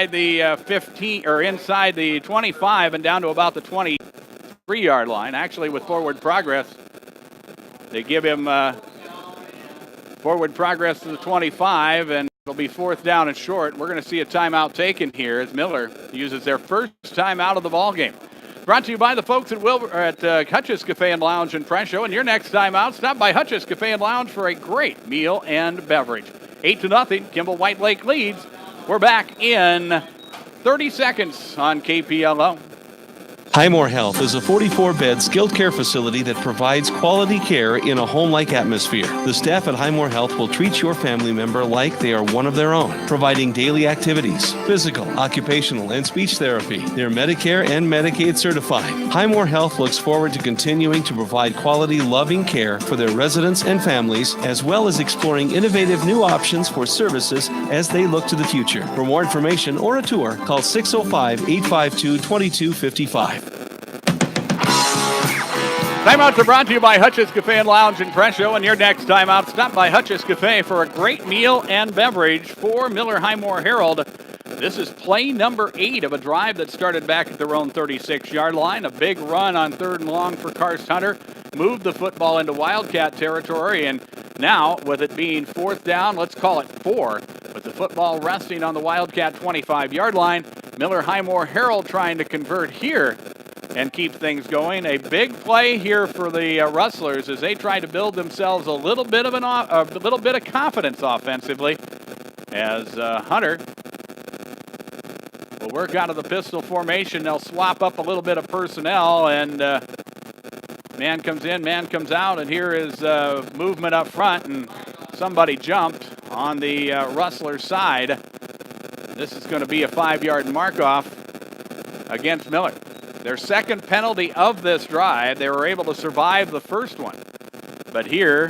the 15 or inside the 25 and down to about the 23-yard line. Actually, with forward progress, they give him forward progress to the 25, and it'll be fourth down and short. We're going to see a timeout taken here as Miller uses their first timeout of the ball game. Brought to you by the folks at Hutch's Cafe and Lounge in Presho. And your next time out, stop by Hutch's Cafe and Lounge for a great meal and beverage. 8-0, Kimball White Lake leads. We're back in 30 seconds on KPLO. Highmore Health is a 44-bed skilled care facility that provides quality care in a home-like atmosphere. The staff at Highmore Health will treat your family member like they are one of their own, providing daily activities, physical, occupational, and speech therapy. They're Medicare and Medicaid certified. Highmore Health looks forward to continuing to provide quality, loving care for their residents and families, as well as exploring innovative new options for services as they look to the future. For more information or a tour, call 605-852-2255. Timeouts are brought to you by Hutch's Cafe and Lounge in Presho. And your next timeout, stop by Hutch's Cafe for a great meal and beverage for Miller Highmore Herald. This is play number 8 of a drive that started back at their own 36-yard line. A big run on 3rd and long for Karst Hunter. Moved the football into Wildcat territory. And now, with it being 4th down, let's call it 4, with the football resting on the Wildcat 25-yard line, Miller Highmore Herald trying to convert here and keep things going. A big play here for the Rustlers as they try to build themselves a little bit of confidence offensively. As Hunter will work out of the pistol formation, they'll swap up a little bit of personnel, and man comes in, man comes out, and here is movement up front, and somebody jumped on the Rustler side. This is going to be a 5-yard mark-off against Miller. Their second penalty of this drive. They were able to survive the first one. But here,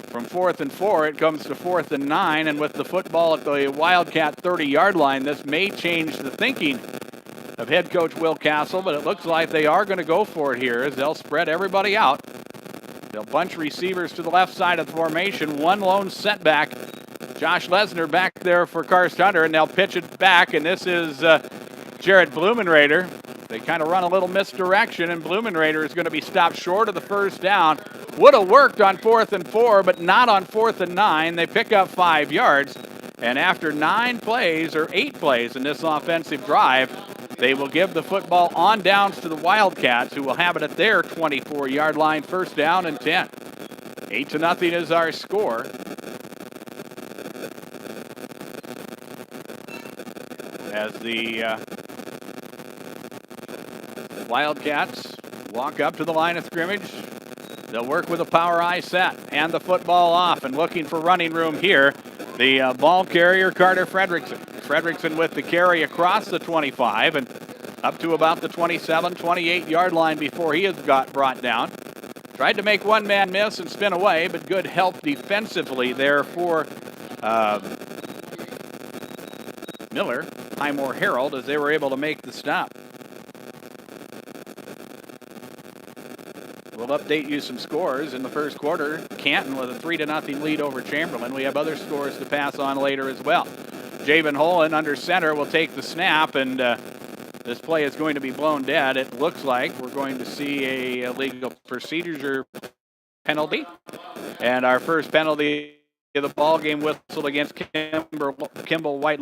from 4th and 4, it comes to 4th and 9, and with the football at the Wildcat 30-yard line, this may change the thinking of head coach Will Castle, but it looks like they are going to go for it here as they'll spread everybody out. They'll bunch receivers to the left side of the formation. One lone setback. Josh Lesner back there for Karst Hunter, and they'll pitch it back, and this is Jared Blumenrader. They kind of run a little misdirection, and Blumenrader is going to be stopped short of the first down. Would have worked on 4th and 4, but not on 4th and 9. They pick up 5 yards, and after 8 plays in this offensive drive, they will give the football on downs to the Wildcats, who will have it at their 24-yard line, 1st down and 10. 8-0 is our score. As the Wildcats walk up to the line of scrimmage, they'll work with a power I set, hand the football off, and looking for running room here, the ball carrier, Carter Fredrickson. Fredrickson with the carry across the 25 and up to about the 27, 28-yard line before he has got brought down. Tried to make one man miss and spin away, but good help defensively there for Miller Highmore Herald as they were able to make the stop. We'll update you some scores in the first quarter. Canton with a 3-0 lead over Chamberlain. We have other scores to pass on later as well. Javen Holland under center will take the snap, and this play is going to be blown dead. It looks like we're going to see a illegal procedure penalty. And our first penalty of the ball game whistled against Kimball White.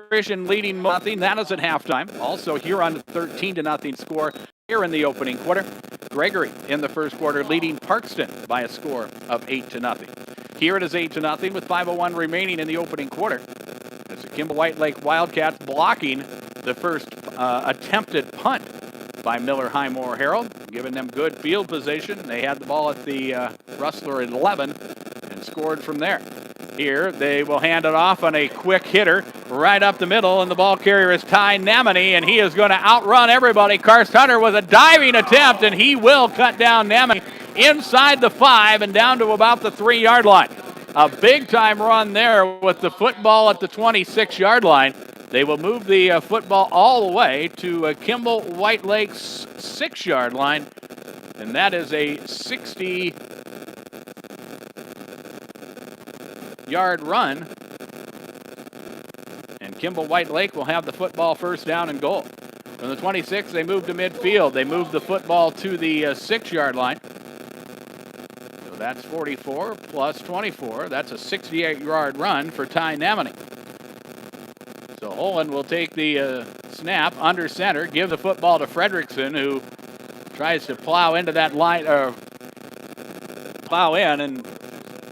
Christian leading nothing. That is at halftime. Also here on the 13-0 score here in the opening quarter. Gregory in the first quarter leading Parkston by a score of 8-0. Here it is 8-0 with 5:01 remaining in the opening quarter. As the Kimball White Lake Wildcats blocking the first attempted punt by Miller Highmore Herald, giving them good field position. They had the ball at the Rustler 11 and scored from there. Here, they will hand it off on a quick hitter right up the middle, and the ball carrier is Ty Namany, and he is going to outrun everybody. Karst Hunter with a diving attempt, and he will cut down Namany inside the 5 and down to about the 3-yard line. A big-time run there with the football at the 26-yard line. They will move the football all the way to Kimball White Lake's 6-yard line, and that is a 60-yard run. And Kimball White Lake will have the football, first down and goal. From the 26, they move to midfield. They move the football to the 6-yard line. So that's 44 plus 24. That's a 68-yard run for Ty Namoney. So Holland will take the snap under center, give the football to Fredrickson, who tries to plow into that line, or plow in and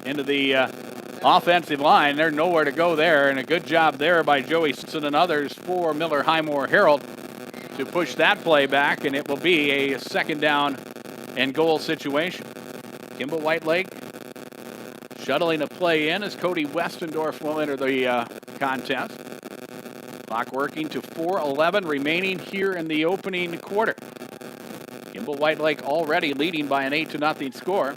into the offensive line. There's nowhere to go there, and a good job there by Joey Simpson and others for Miller Highmore Herald to push that play back, and it will be a second down and goal situation. Kimball White Lake shuttling a play in as Cody Westendorf will enter the contest. Clock working to 4:11 remaining here in the opening quarter. Kimball White Lake already leading by an 8-0 score.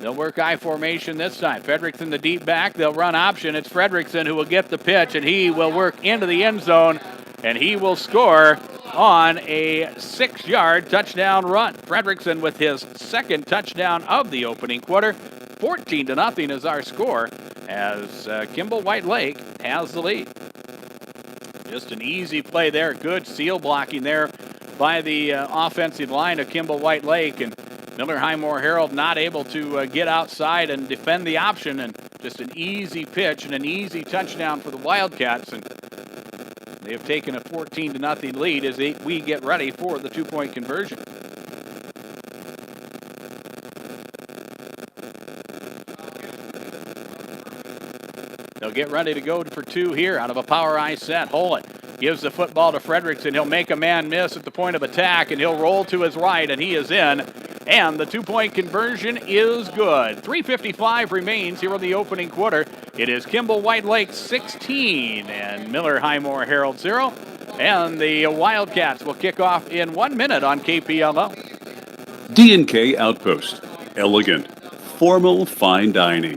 They'll work I formation this time. Fredrickson the deep back. They'll run option. It's Fredrickson who will get the pitch, and he will work into the end zone, and he will score on a 6-yard touchdown run. Fredrickson with his second touchdown of the opening quarter. 14-0 is our score as Kimball White Lake has the lead. Just an easy play there. Good seal blocking there by the offensive line of Kimball White Lake, and Miller Highmore Herald not able to get outside and defend the option, and just an easy pitch and an easy touchdown for the Wildcats, and they have taken a 14-0 lead as we get ready for the 2-point conversion. They'll get ready to go for 2 here out of a power I set. Holland gives the football to Fredrickson. He'll make a man miss at the point of attack, and he'll roll to his right, and he is in. And the 2-point conversion is good. 3:55 remains here in the opening quarter. It is Kimball White Lake 16 and Miller Highmore Herald 0. And the Wildcats will kick off in 1 minute on KPLO. D&K Outpost. Elegant. Formal fine dining.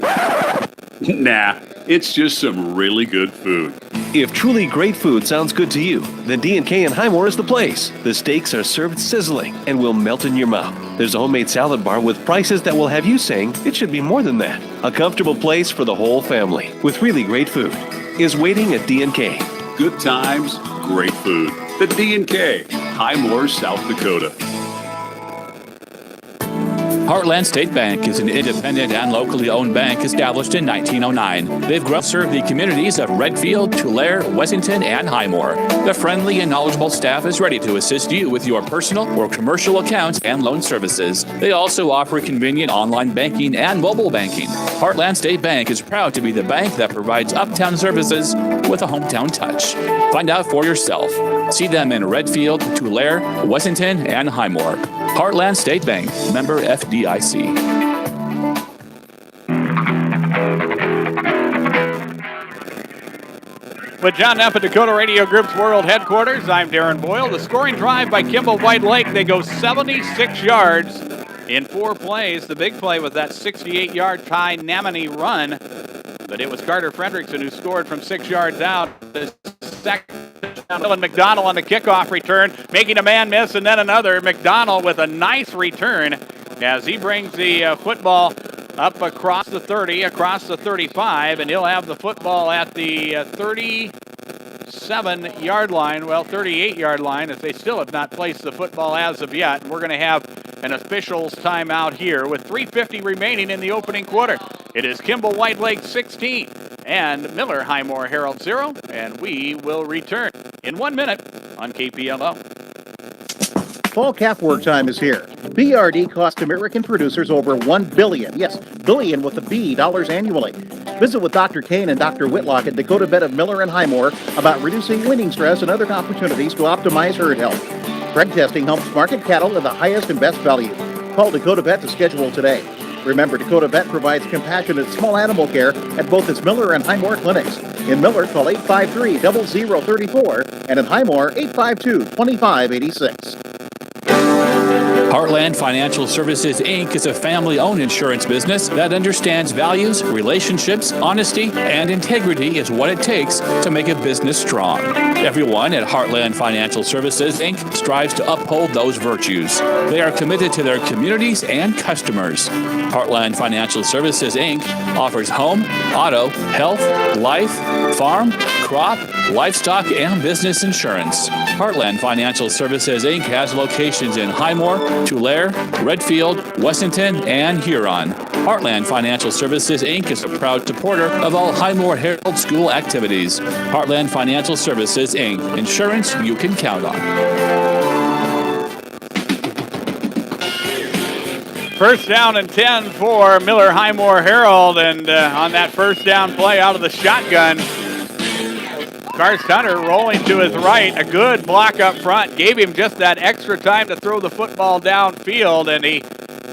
Nah, it's just some really good food. If truly great food sounds good to you, then D&K in Highmore is the place. The steaks are served sizzling and will melt in your mouth. There's a homemade salad bar with prices that will have you saying it should be more than that. A comfortable place for the whole family with really great food is waiting at D&K. Good times, great food. The D&K, Highmore, South Dakota. Heartland State Bank is an independent and locally owned bank established in 1909. They've grown to serve the communities of Redfield, Tulare, Wessington, and Highmore. The friendly and knowledgeable staff is ready to assist you with your personal or commercial accounts and loan services. They also offer convenient online banking and mobile banking. Heartland State Bank is proud to be the bank that provides uptown services with a hometown touch. Find out for yourself. See them in Redfield, Tulare, Wessington, and Highmore. Heartland State Bank, member FDIC. With John Neff at Dakota Radio Group's World Headquarters, I'm Darren Boyle. The scoring drive by Kimball White Lake. They go 76 yards in 4 plays. The big play was that 68-yard Ty Namoney run, but it was Carter Fredrickson who scored from 6 yards out. The second Dylan McDonald on the kickoff return, making a man miss, and then another. McDonald with a nice return as he brings the football up across the 30, across the 35, and he'll have the football at the 37-yard line, well, 38-yard line, as they still have not placed the football as of yet. And we're going to have an officials timeout here with 3:50 remaining in the opening quarter. It is Kimball White Lake 16 and Miller Highmore Herald 0, and we will return in 1 minute on KPLO. Fall calf work time is here. BRD costs American producers over $1 billion, yes, billion with a B, dollars annually. Visit with Dr. Kane and Dr. Whitlock at Dakota Vet of Miller and Highmore about reducing weaning stress and other opportunities to optimize herd health. Drug testing helps market cattle at the highest and best value. Call Dakota Vet to schedule today. Remember, Dakota Vet provides compassionate small animal care at both its Miller and Highmore clinics. In Miller, call 853-0034, and in Highmore, 852-2586. Heartland Financial Services, Inc. is a family-owned insurance business that understands values, relationships, honesty, and integrity is what it takes to make a business strong. Everyone at Heartland Financial Services, Inc. strives to uphold those virtues. They are committed to their communities and customers. Heartland Financial Services, Inc. offers home, auto, health, life, farm, crop, livestock, and business insurance. Heartland Financial Services, Inc. has locations in Highmore, Tulare, Redfield, Wessington, and Huron. Heartland Financial Services, Inc. is a proud supporter of all Highmore Herald School activities. Heartland Financial Services, Inc. Insurance you can count on. First down and 10 for Miller Highmore Herald, and on that first down play out of the shotgun, Karst Hunter rolling to his right, a good block up front, gave him just that extra time to throw the football downfield, and he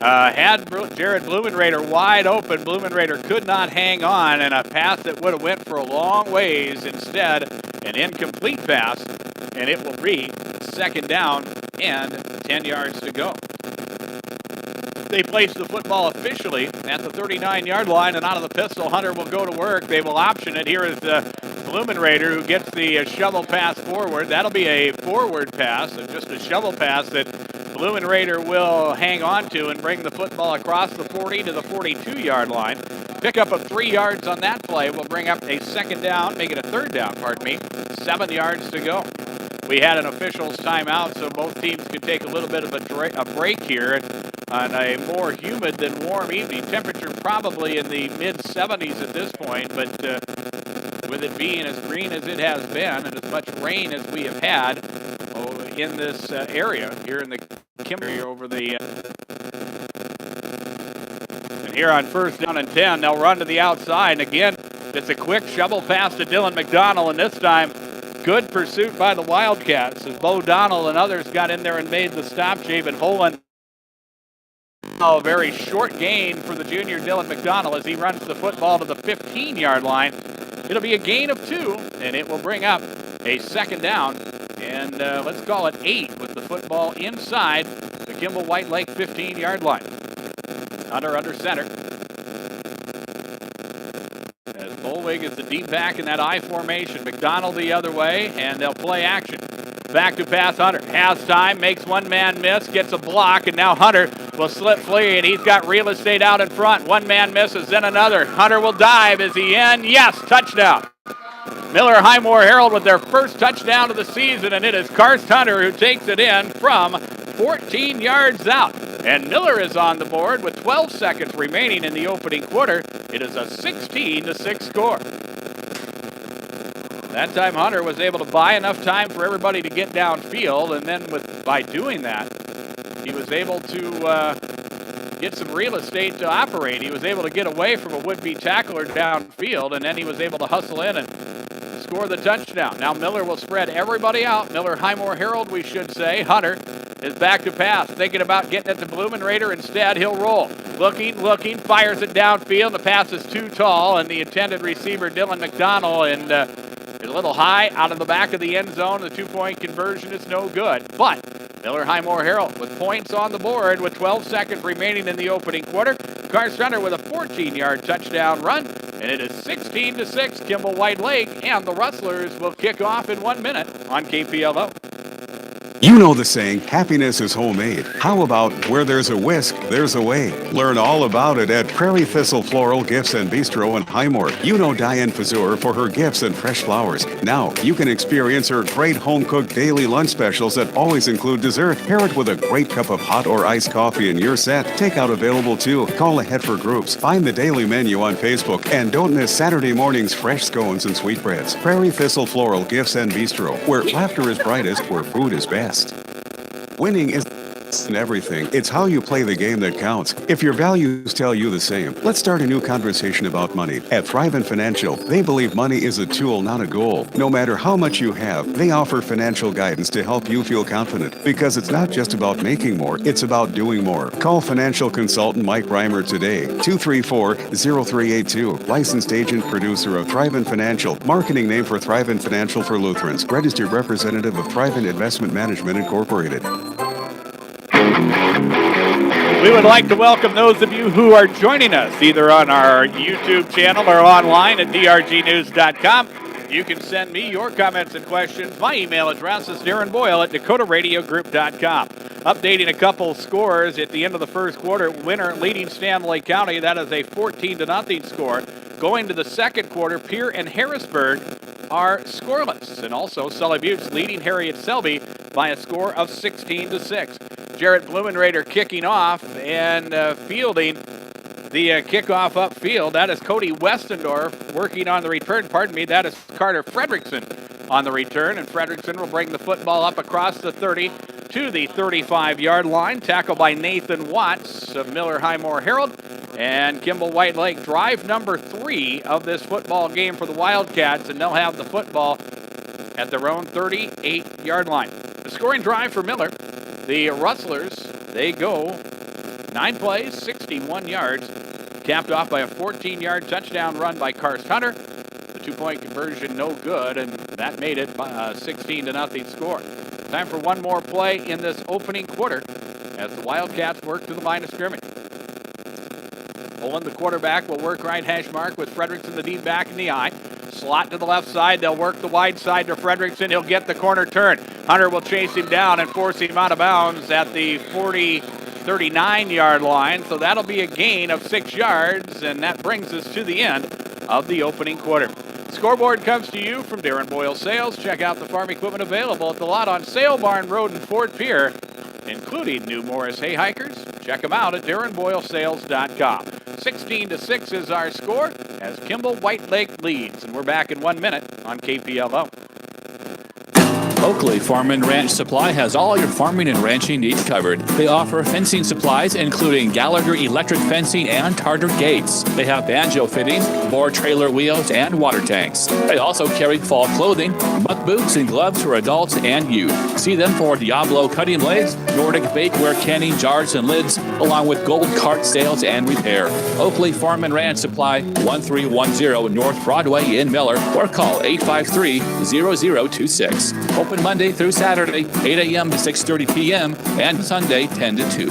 had Jared Blumenrader wide open. Blumenrader could not hang on, and a pass that would have went for a long ways. Instead, an incomplete pass, and it will be second down and 10 yards to go. They place the football officially at the 39-yard line, and out of the pistol, Hunter will go to work. They will option it. Here is Blumenrader, who gets the shovel pass forward. That'll be a forward pass, just a shovel pass that Blumenrader will hang on to and bring the football across the 40 to the 42-yard line. Pickup of 3 yards on that play will bring up a second down, make it a third down, 7 yards to go. We had an official's timeout, so both teams could take a little bit of a break here on a more humid than warm evening. Temperature probably in the mid-70s at this point, but with it being as green as it has been and as much rain as we have had in this area here in the Kimberley over the... And here on first down and 10, they'll run to the outside, and again, it's a quick shovel pass to Dylan McDonald, and this time, good pursuit by the Wildcats as Bo Donnell and others got in there and made the stop. Javen Holland. A very short gain for the junior Dylan McDonald as he runs the football to the 15-yard line. It'll be a gain of 2, and it will bring up a second down. And let's call it 8 with the football inside the Kimball White Lake 15-yard line. Hunter under center. As Bolwig is the deep back in that I formation. McDonald the other way, and they'll play action. Back to pass Hunter. Has time, makes one man miss, gets a block, and now Hunter will slip free, and he's got real estate out in front. One man misses, then another. Hunter will dive. Is he in? Yes, touchdown. Miller Highmore Herald with their first touchdown of the season, and it is Karst Hunter who takes it in from 14 yards out. And Miller is on the board with 12 seconds remaining in the opening quarter. It is a 16-6 score. That time Hunter was able to buy enough time for everybody to get downfield, and then by doing that, he was able to get some real estate to operate. He was able to get away from a would-be tackler downfield, and then he was able to hustle in and score the touchdown. Now Miller will spread everybody out. Miller Highmore Herald, we should say. Hunter is back to pass, thinking about getting it to Blumenrader. Instead, he'll roll. Looking, fires it downfield. The pass is too tall, and the intended receiver, Dylan McDonald, and is a little high out of the back of the end zone. The two-point conversion is no good. But Miller Highmore Herald with points on the board with 12 seconds remaining in the opening quarter. Karst Hunter with a 14-yard touchdown run, and it is 16-6 Kimball White Lake, and the Rustlers will kick off in 1 minute on KPLO. You know the saying, happiness is homemade. How about where there's a whisk, there's a way? Learn all about it at Prairie Thistle Floral Gifts and Bistro in Highmore. You know Diane Fazur for her gifts and fresh flowers. Now, you can experience her great home-cooked daily lunch specials that always include dessert. Pair it with a great cup of hot or iced coffee in your set. Takeout available too. Call ahead for groups. Find the daily menu on Facebook. And don't miss Saturday morning's fresh scones and sweetbreads. Prairie Thistle Floral Gifts and Bistro, where laughter is brightest, where food is best. Winning is in everything. It's how you play the game that counts. If your values tell you the same, let's start a new conversation about money. At Thrivent Financial, they believe money is a tool, not a goal. No matter how much you have, they offer financial guidance to help you feel confident. Because it's not just about making more, it's about doing more. Call financial consultant Mike Reimer today. 234-0382. Licensed agent producer of Thrivent Financial. Marketing name for Thrivent Financial for Lutherans. Registered representative of Thrivent Investment Management Incorporated. We would like to welcome those of you who are joining us either on our YouTube channel or online at drgnews.com. You can send me your comments and questions. My email address is Darren Boyle at dakotaradiogroup.com. Updating a couple scores at the end of the first quarter. Winner leading Stanley County. That is a 14-0 score. Going to the second quarter, Pierre and Harrisburg are scoreless. And also Sully Buttes leading Harriet Selby by a score of 16-6. Jarrett Blumenrader kicking off and fielding the kickoff upfield. That is Cody Westendorf working on the return. Pardon me, that is Carter Fredrickson on the return. And Fredrickson will bring the football up across the 30 to the 35-yard line. Tackled by Nathan Watts of Miller Highmore Herald. And Kimball White Lake, drive number 3 of this football game for the Wildcats. And they'll have the football at their own 38-yard line. The scoring drive for Miller. The Rustlers, they go 9 plays, 61 yards, capped off by a 14-yard touchdown run by Karst Hunter. The 2-point conversion no good, and that made it a 16-0 score. Time for one more play in this opening quarter as the Wildcats work to the line of scrimmage. Olin, the quarterback, will work right hash mark with Fredrickson, the deep back in the eye. Slot to the left side. They'll work the wide side to Fredrickson. He'll get the corner turn. Hunter will chase him down and force him out of bounds at the 39-yard line. So that'll be a gain of 6 yards, and that brings us to the end of the opening quarter. Scoreboard comes to you from Darren Boyle Sales. Check out the farm equipment available at the lot on Sale Barn Road in Fort Pierre, including new Morris hay hikers. Check them out at DarrenBoyleSales.com. 16-6 is our score as Kimball White Lake leads, and we're back in 1 minute on KPLO. Oakley Farm and Ranch Supply has all your farming and ranching needs covered. They offer fencing supplies including Gallagher electric fencing and Tartar gates. They have banjo fittings, boar trailer wheels, and water tanks. They also carry fall clothing, buck boots, and gloves for adults and youth. See them for Diablo cutting blades, Nordic bakeware canning jars and lids, along with gold cart sales and repair. Oakley Farm and Ranch Supply, 1310 North Broadway in Miller, or call 853-0026. Open Monday through Saturday, 8 a.m. to 6:30 p.m., and Sunday, 10 to 2.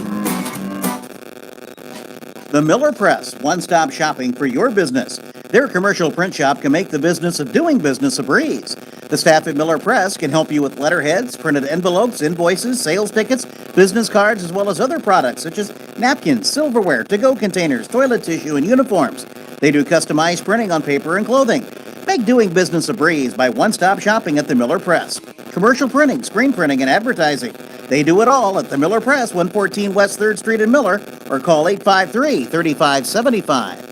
The Miller Press, one-stop shopping for your business. Their commercial print shop can make the business of doing business a breeze. The staff at Miller Press can help you with letterheads, printed envelopes, invoices, sales tickets, business cards, as well as other products such as napkins, silverware, to-go containers, toilet tissue, and uniforms. They do customized printing on paper and clothing. Make doing business a breeze by one-stop shopping at the Miller Press. Commercial printing, screen printing, and advertising. They do it all at the Miller Press, 114 West 3rd Street in Miller, or call 853-3575.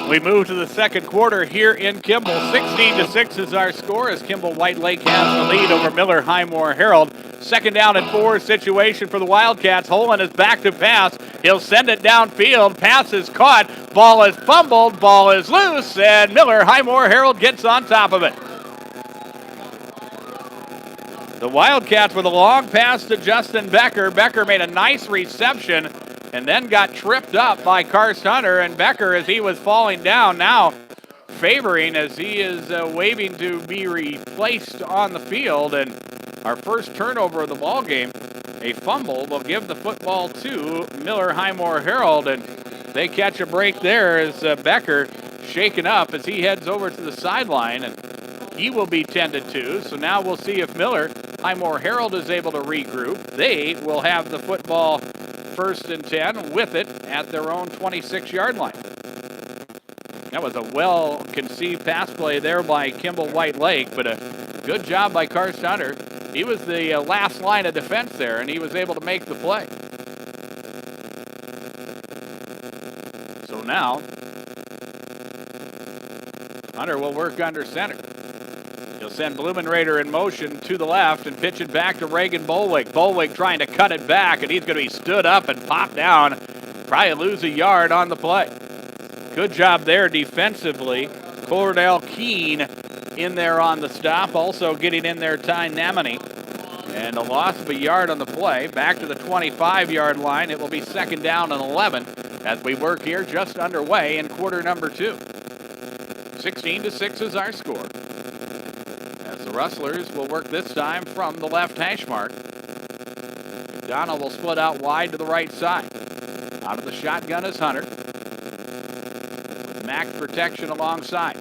We move to the second quarter here in Kimball. 16-6 is our score as Kimball White Lake has the lead over Miller Highmore Herald. Second down and 4 situation for the Wildcats. Holland is back to pass. He'll send it downfield. Pass is caught. Ball is fumbled. Ball is loose. And Miller Highmore Herald gets on top of it. The Wildcats with a long pass to Justin Becker. Becker made a nice reception and then got tripped up by Karst Hunter. And Becker, as he was falling down, now favoring as he is waving to be replaced on the field. And our first turnover of the ball game, a fumble, will give the football to Miller Highmore Herald, and they catch a break there as Becker shaken up as he heads over to the sideline, and he will be tended to. So now we'll see if Miller Highmore Herald is able to regroup. They will have the football 1st and 10 with it at their own 26-yard line. That was a well-conceived pass play there by Kimball White Lake, but a good job by Karst Hunter. He was the last line of defense there, and he was able to make the play. So now, Hunter will work under center. He'll send Blumenrader in motion to the left and pitch it back to Reagan Bolwick. Bolwick trying to cut it back, and he's going to be stood up and popped down. Probably lose a yard on the play. Good job there defensively. Cordell Keene in there on the stop, also getting in there Ty Namini. And a loss of a yard on the play. Back to the 25-yard line. It will be 2nd down and 11 as we work here just underway in quarter number 2. 16-6 is our score. As the Rustlers will work this time from the left hash mark. O'Donnell will split out wide to the right side. Out of the shotgun is Hunter. With max protection alongside.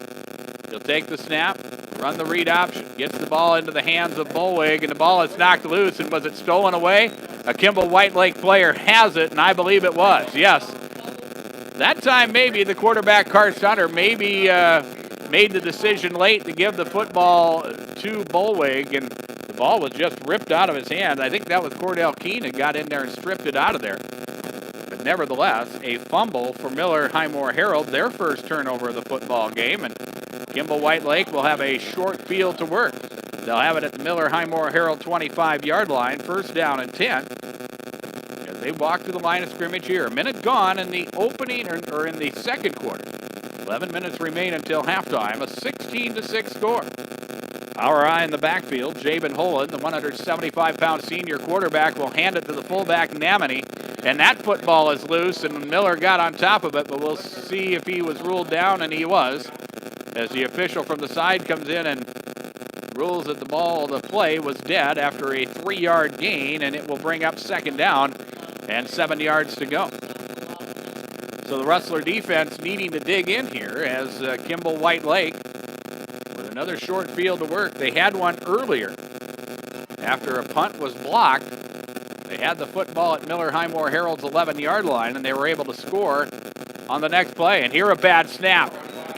He'll take the snap, run the read option, gets the ball into the hands of Bolwig, and the ball is knocked loose. And was it stolen away? A Kimball White Lake player has it, and I believe it was. Yes. That time maybe the quarterback, Karst Hunter, maybe made the decision late to give the football to Bolwig, and the ball was just ripped out of his hand. I think that was Cordell Keene that got in there and stripped it out of there. But nevertheless, a fumble for Miller Highmore Herald, their first turnover of the football game, and Kimball White Lake will have a short field to work. They'll have it at the Miller Highmore Herald 25-yard line, first down and 10. As they walk to the line of scrimmage here. A minute gone in the opening or in the second quarter. 11 minutes remain until halftime. A 16-6 score. Our eye in the backfield, Jabin Holland, the 175-pound senior quarterback, will hand it to the fullback, Namany. And that football is loose, and Miller got on top of it, but we'll see if he was ruled down, and he was. As the official from the side comes in and rules that the play was dead after a 3-yard gain, and it will bring up second down and 7 yards to go. So the Rustler defense needing to dig in here as Kimball White Lake with another short field to work. They had one earlier after a punt was blocked. They had the football at Miller Highmore Herald's 11-yard line, and they were able to score on the next play. And here a bad snap.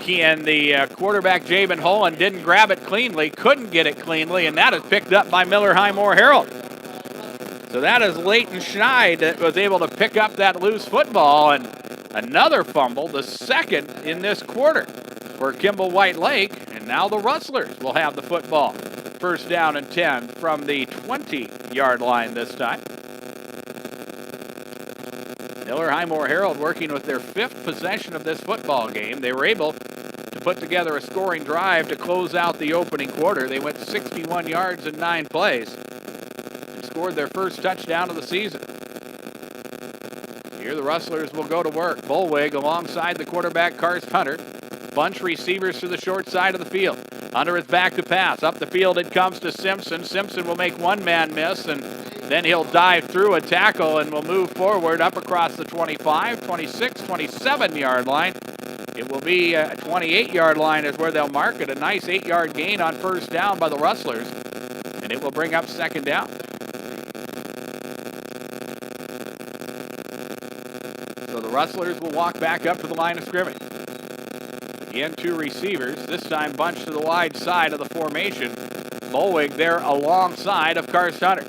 And the quarterback, Jabin Holland, didn't grab it cleanly, couldn't get it cleanly, and that is picked up by Miller Highmore Herald. So that is Leighton Schneid that was able to pick up that loose football, and another fumble, the second in this quarter for Kimball White Lake, and now the Rustlers will have the football. First down and 10 from the 20-yard line this time. Miller Highmore Herald working with their 5th possession of this football game. They were able to put together a scoring drive to close out the opening quarter. They went 61 yards in 9 plays and scored their first touchdown of the season. Here the Rustlers will go to work. Bolwig alongside the quarterback, Karst Hunter. Bunch receivers to the short side of the field. Hunter is back to pass. Up the field it comes to Simpson. Simpson will make one man miss, and then he'll dive through a tackle and will move forward up across the 25, 26, 27-yard line. It will be a 28-yard line is where they'll mark it. A nice 8-yard gain on first down by the Rustlers, and it will bring up second down. So the Rustlers will walk back up to the line of scrimmage. Again, 2 receivers, this time bunched to the wide side of the formation. Bolwig there alongside of Karst Hunter.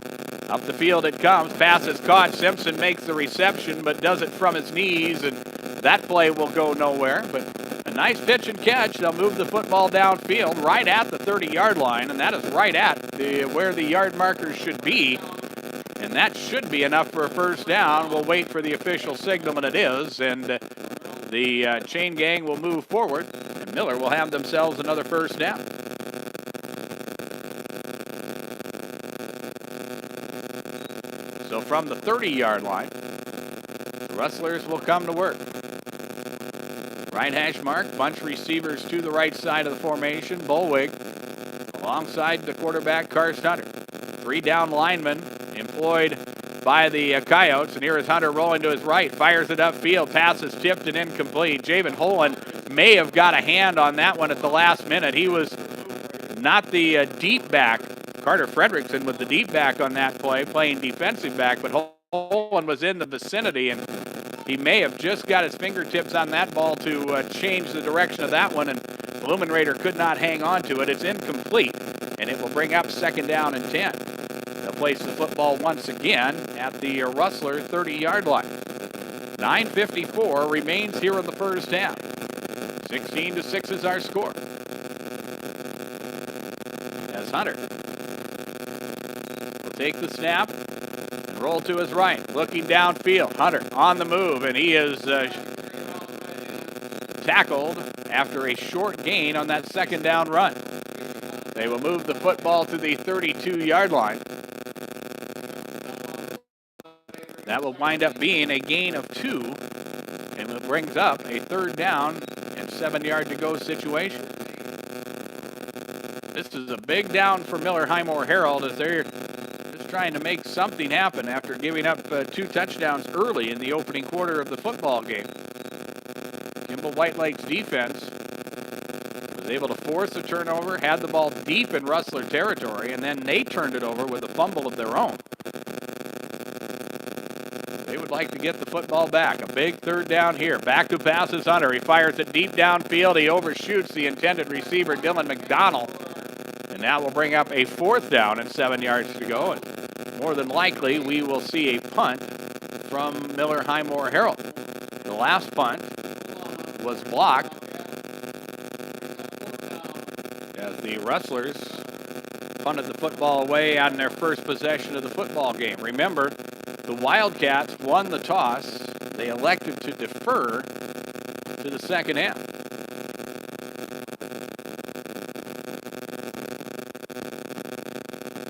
Up the field it comes, pass is caught. Simpson makes the reception, but does it from his knees, and that play will go nowhere. But a nice pitch and catch. They'll move the football downfield right at the 30-yard line, and that is right at where the yard markers should be. And that should be enough for a first down. We'll wait for the official signal, and it is. And the chain gang will move forward, and Miller will have themselves another first down. So from the 30-yard line, the Rustlers will come to work. Right hash mark, bunch receivers to the right side of the formation. Bolwig alongside the quarterback, Karst Hunter. 3 down linemen employed by the Coyotes. And here is Hunter rolling to his right, fires it upfield, pass is tipped and incomplete. Jabin Holland may have got a hand on that one at the last minute. He was not the deep back. Carter Fredrickson was the deep back on that play, playing defensive back, but Holland was in the vicinity, and he may have just got his fingertips on that ball to change the direction of that one, and Lumen Raider could not hang on to it. It's incomplete, and it will bring up second down and 10. They'll place the football once again at the Rustler 30-yard line. 9:54 remains here in the first half. 16-6 is our score. As Hunter will take the snap and roll to his right, looking downfield. Hunter on the move, and he is tackled after a short gain on that second down run. They will move the football to the 32-yard line. That will wind up being a gain of 2, and it brings up a third down and 7-yard to go situation. This is a big down for Miller Highmore Herald as they're just trying to make something happen after giving up 2 touchdowns early in the opening quarter of the football game. Kimball White Lake's defense was able to force a turnover, had the ball deep in Rustler territory, and then they turned it over with a fumble of their own. They would like to get the football back. A big third down here. Back to pass is Hunter. He fires it deep downfield. He overshoots the intended receiver, Dylan McDonald. And that will bring up a 4th down and 7 yards to go. And more than likely, we will see a punt from Miller Highmore Herald. The last punt was blocked as the Rustlers punted the football away on their first possession of the football game. Remember, the Wildcats won the toss. They elected to defer to the second half.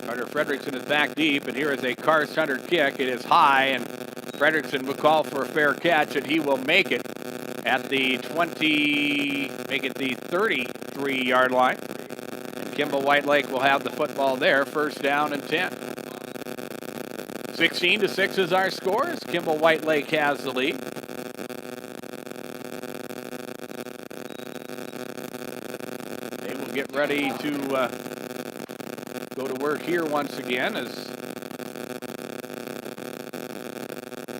Carter Fredrickson is back deep, and here is a Karst Hunter kick. It is high, and Fredrickson will call for a fair catch, and he will make it at the 33-yard line. And Kimball White Lake will have the football there, 1st down and 10. 16-6 is our score as Kimball White Lake has the lead. They will get ready to go to work here once again as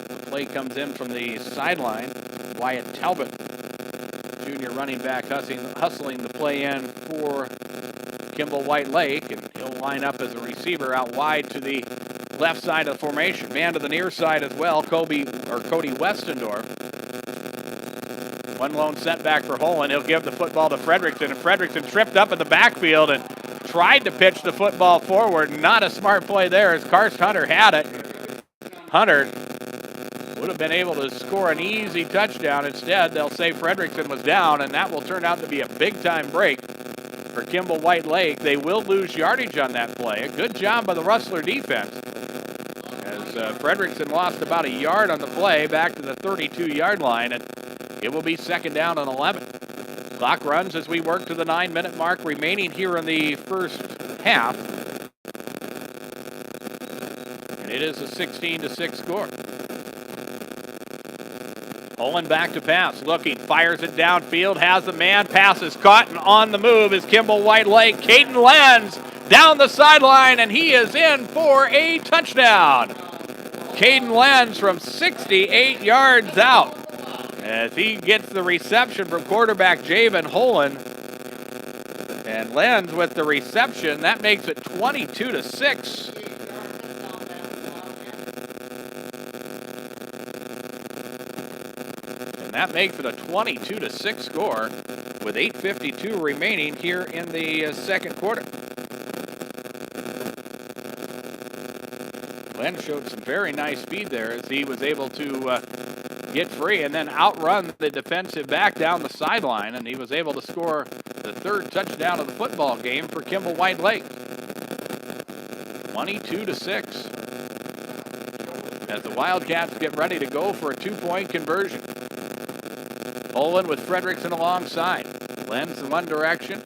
the play comes in from the sideline. Wyatt Talbot, junior running back, hustling the play in for Kimball White Lake, and he'll line up as a receiver out wide to the left side of the formation. Man to the near side as well, Cody Westendorf. One lone setback for Holland. He'll give the football to Fredrickson, and Fredrickson tripped up in the backfield and tried to pitch the football forward. Not a smart play there as Karst Hunter had it. Hunter would have been able to score an easy touchdown. Instead, they'll say Fredrickson was down, and that will turn out to be a big-time break for Kimball White Lake. They will lose yardage on that play. A good job by the Rustler defense, as Fredrickson lost about a yard on the play back to the 32-yard line, and it will be 2nd down and 11. Clock runs as we work to the 9-minute mark remaining here in the first half. And it is a 16-6 score. Olin back to pass, looking, fires it downfield, has the man, pass is caught, and on the move is Kimball White Lake. Caden Lenz down the sideline, and he is in for a touchdown. Caden Lenz from 68 yards out, as he gets the reception from quarterback Javen Holland. And Lenz with the reception, that makes it 22-6. That makes it a 22-6 score with 8:52 remaining here in the second quarter. Glenn showed some very nice speed there as he was able to get free and then outrun the defensive back down the sideline, and he was able to score the 3rd touchdown of the football game for Kimball White Lake. 22-6 as the Wildcats get ready to go for a 2-point conversion. Olin with Fredrickson alongside. Lenz in one direction,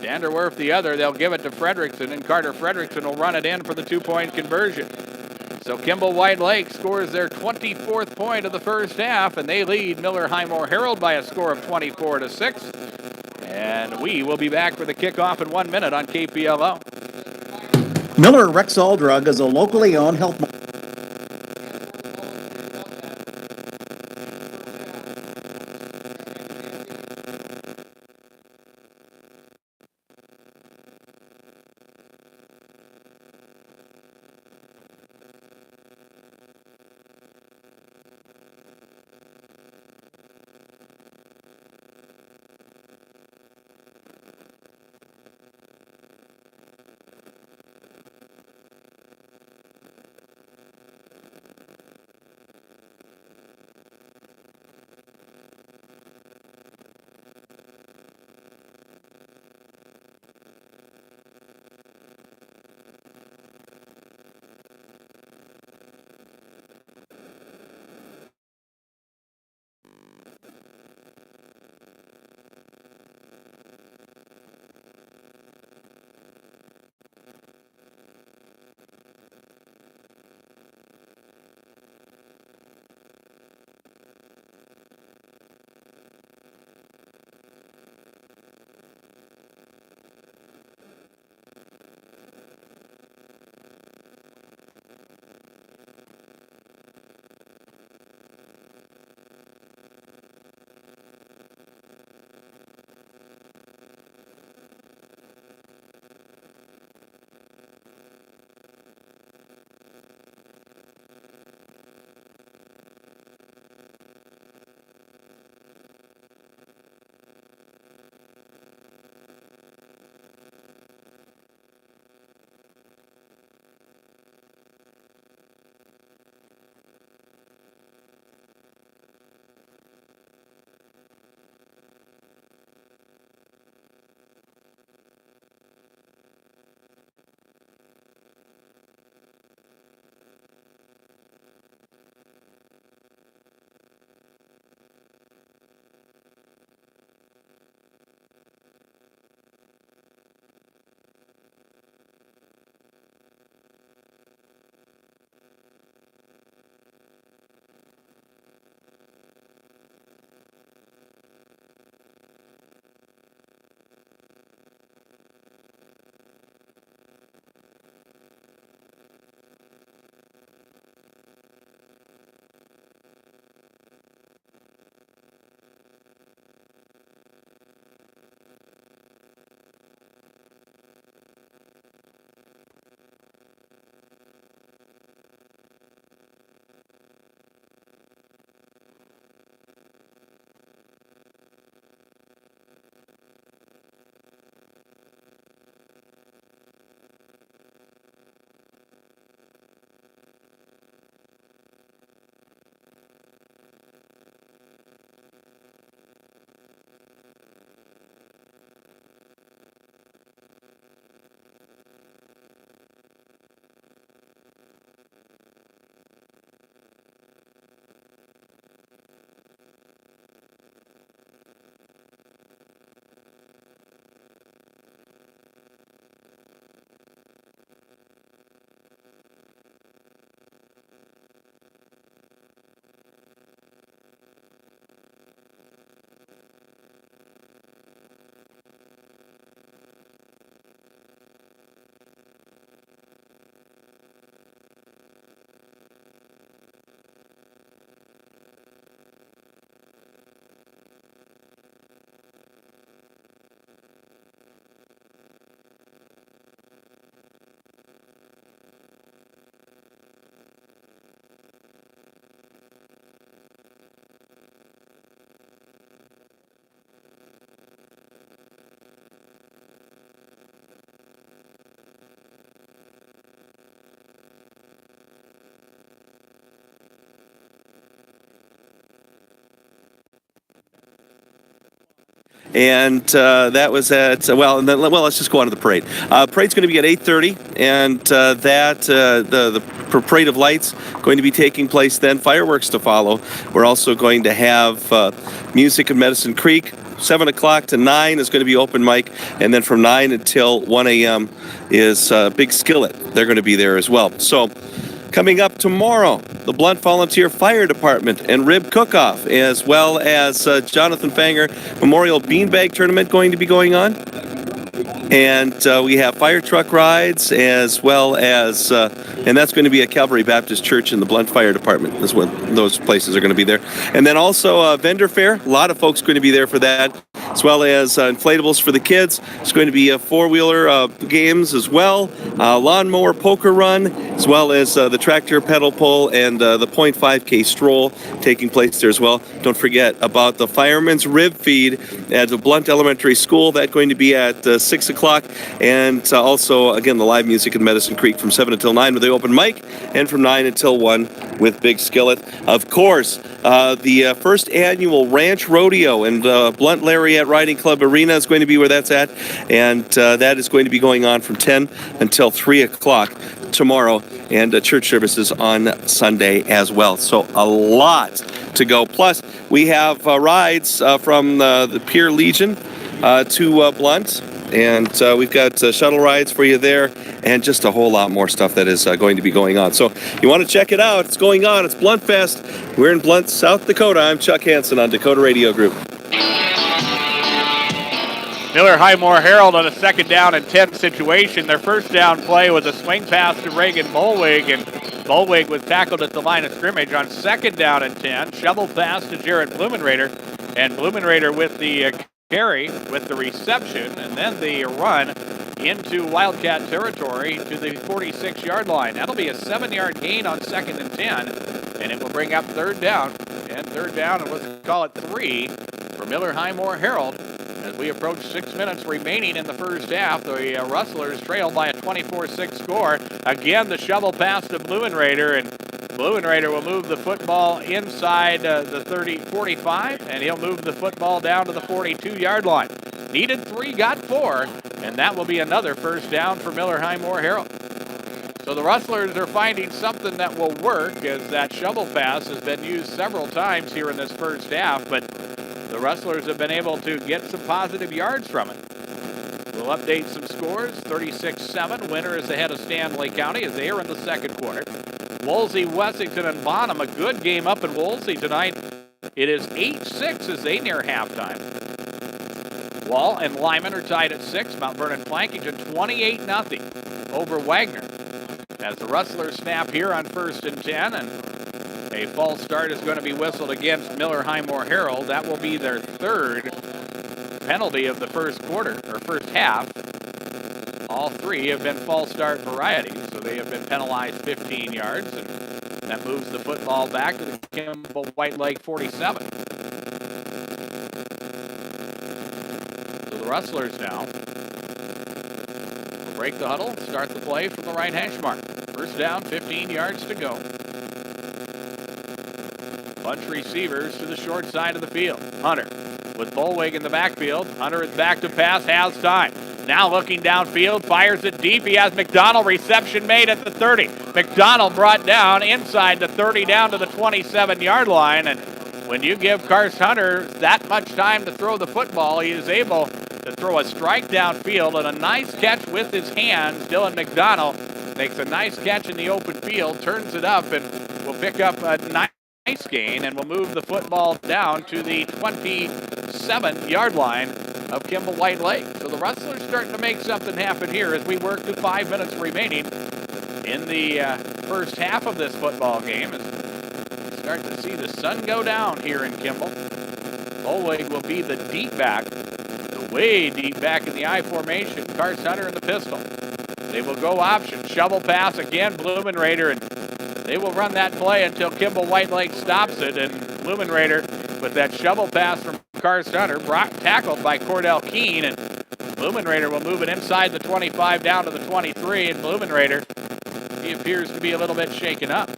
Vanderwerf the other. They'll give it to Fredrickson, and Carter Fredrickson will run it in for the 2-point conversion. So Kimball White Lake scores their 24th point of the first half, and they lead Miller Highmore Herald by a score of 24-6. And we will be back for the kickoff in 1 minute on KPLO. Miller Rexall Drug is a locally owned health. And that was at, let's just go on to the parade. Parade's going to be at 8:30, and the parade of lights going to be taking place then. Fireworks to follow. We're also going to have music in Medicine Creek. 7 o'clock to 9 is going to be open mic, and then from 9 until 1 a.m. is Big Skillet. They're going to be there as well. So coming up tomorrow, the Blunt Volunteer Fire Department and Rib Cook-Off, as well as Jonathan Fanger Memorial Beanbag Tournament going to be going on. And we have fire truck rides, as well as, and that's going to be at Calvary Baptist Church in the Blunt Fire Department. That's what those places are going to be there. And then also vendor fair. A lot of folks going to be there for that, as well as inflatables for the kids. It's going to be a four-wheeler games as well, lawnmower poker run, as well as the tractor pedal pull and the 0.5K stroll taking place there as well. Don't forget about the Fireman's Rib Feed at the Blunt Elementary School. That's going to be at 6 o'clock. And also, again, the live music in Medicine Creek from 7 until 9 with the open mic, and from 9 until 1 with Big Skillet. Of course, the first annual Ranch Rodeo and Blunt Lariat Riding Club Arena is going to be where that's at. And that is going to be going on from 10 until 3 o'clock tomorrow, and church services on Sunday as well. So a lot to go. Plus, we have rides from the Pier Legion to Blunt. And we've got shuttle rides for you there, and just a whole lot more stuff that is going to be going on. So you want to check it out. It's going on. It's Blunt Fest. We're in Blunt, South Dakota. I'm Chuck Hansen on Dakota Radio Group. Miller Highmore Herald on a 2nd down and 10 situation. Their first down play was a swing pass to Reagan Bolwig, and Bolwig was tackled at the line of scrimmage. On 2nd down and 10, shovel pass to Jared Blumenrader, and Blumenrader with the carry with the reception, and then the run into Wildcat territory to the 46-yard line. That'll be a 7-yard gain on 2nd and 10, and it will bring up 3rd down. And 3rd down, and let's call it 3 for Miller Highmore Herald. As we approach 6 minutes remaining in the first half, the Rustlers trail by a 24-6 score. Again, the shovel pass to Blumenrader, and Blumenrader will move the football inside the 45, and he'll move the football down to the 42-yard line. Needed 3, got 4, and that will be another first down for Miller Highmore Herald. So the Rustlers are finding something that will work, as that shovel pass has been used several times here in this first half, but the Rustlers have been able to get some positive yards from it. We'll update some scores. 36-7. Winner is ahead of Stanley County as they are in the second quarter. Woolsey, Wessington, and Bonham. A good game up in Woolsey tonight. It is 8-6 as they near halftime. Wall and Lyman are tied at 6. Mount Vernon Plankington 28-0 over Wagner. As the Rustlers snap here on 1st and 10, and a false start is going to be whistled against Miller Highmore Herald. That will be their 3rd penalty of the first quarter, or first half. All 3 have been false start varieties, so they have been penalized 15 yards, and that moves the football back to the Kimball White Lake 47. So the Rustlers now will break the huddle, start the play from the right hash mark. First down, 15 yards to go. Bunch receivers to the short side of the field. Hunter with Bolwig in the backfield. Hunter is back to pass, has time. Now looking downfield, fires it deep. He has McDonald, reception made at the 30. McDonald brought down inside the 30 down to the 27-yard line. And when you give Karst Hunter that much time to throw the football, he is able to throw a strike downfield and a nice catch with his hands. Dylan McDonald makes a nice catch in the open field, turns it up, and will pick up a nice gain, and will move the football down to the 27-yard line of Kimball White Lake. So the Rustlers starting to make something happen here as we work to 5 minutes remaining in the first half of this football game. As we start to see the sun go down here in Kimball. Bolwig will be the deep back, the way deep back in the I formation. Karst Hunter in the pistol. They will go option, shovel pass again, Blumenrader, and they will run that play until Kimball White Lake stops it, and Blumenrader with that shovel pass from Karst Hunter, tackled by Cordell Keene, and Blumenrader will move it inside the 25 down to the 23, and Blumenrader, he appears to be a little bit shaken up.